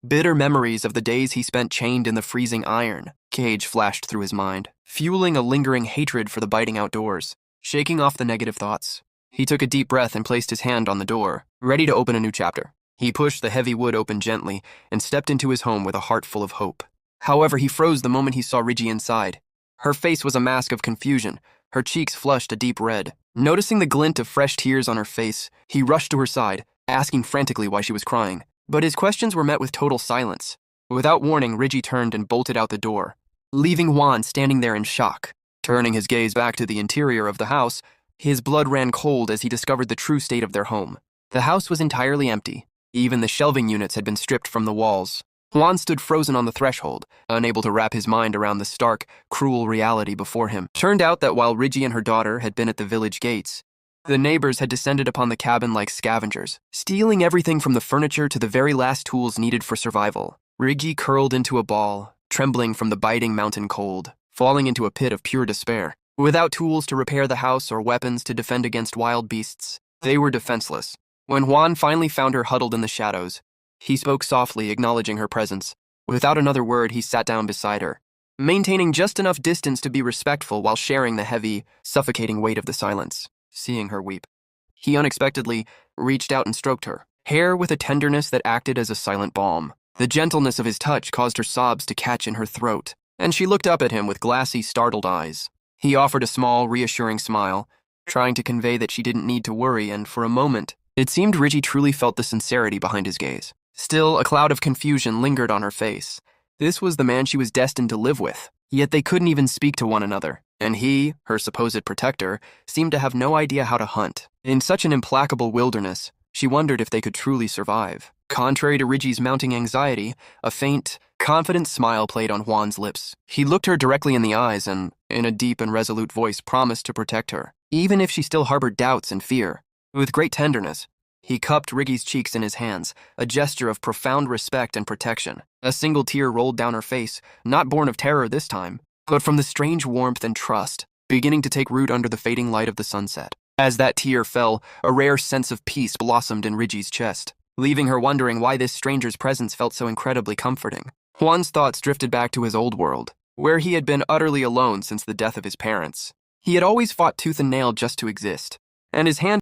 Bitter memories of the days he spent chained in the freezing iron cage flashed through his mind, fueling a lingering hatred for the biting outdoors. Shaking off the negative thoughts, he took a deep breath and placed his hand on the door, ready to open a new chapter. He pushed the heavy wood open gently and stepped into his home with a heart full of hope. However, he froze the moment he saw Rigi inside. Her face was a mask of confusion, her cheeks flushed a deep red. Noticing the glint of fresh tears on her face, he rushed to her side, asking frantically why she was crying. But his questions were met with total silence. Without warning, Rigi turned and bolted out the door, leaving Juan standing there in shock. Turning his gaze back to the interior of the house, his blood ran cold as he discovered the true state of their home. The house was entirely empty. Even the shelving units had been stripped from the walls. Juan stood frozen on the threshold, unable to wrap his mind around the stark, cruel reality before him. Turned out that while Rigi and her daughter had been at the village gates, the neighbors had descended upon the cabin like scavengers, stealing everything from the furniture to the very last tools needed for survival. Rigi curled into a ball, trembling from the biting mountain cold, falling into a pit of pure despair. Without tools to repair the house or weapons to defend against wild beasts, they were defenseless. When Juan finally found her huddled in the shadows, he spoke softly, acknowledging her presence. Without another word, he sat down beside her, maintaining just enough distance to be respectful while sharing the heavy, suffocating weight of the silence. Seeing her weep, he unexpectedly reached out and stroked her hair with a tenderness that acted as a silent balm. The gentleness of his touch caused her sobs to catch in her throat, and she looked up at him with glassy, startled eyes. He offered a small, reassuring smile, trying to convey that she didn't need to worry, and for a moment, it seemed Rigi truly felt the sincerity behind his gaze. Still, a cloud of confusion lingered on her face. This was the man she was destined to live with, yet they couldn't even speak to one another, and he, her supposed protector, seemed to have no idea how to hunt. In such an implacable wilderness, she wondered if they could truly survive. Contrary to Rigi's mounting anxiety, a faint, confident smile played on Juan's lips. He looked her directly in the eyes and, in a deep and resolute voice, promised to protect her, even if she still harbored doubts and fear. With great tenderness, he cupped Rigi's cheeks in his hands, a gesture of profound respect and protection. A single tear rolled down her face, not born of terror this time, but from the strange warmth and trust beginning to take root under the fading light of the sunset. As that tear fell, a rare sense of peace blossomed in Rigi's chest, leaving her wondering why this stranger's presence felt so incredibly comforting. Juan's thoughts drifted back to his old world, where he had been utterly alone since the death of his parents. He had always fought tooth and nail just to exist, and his hand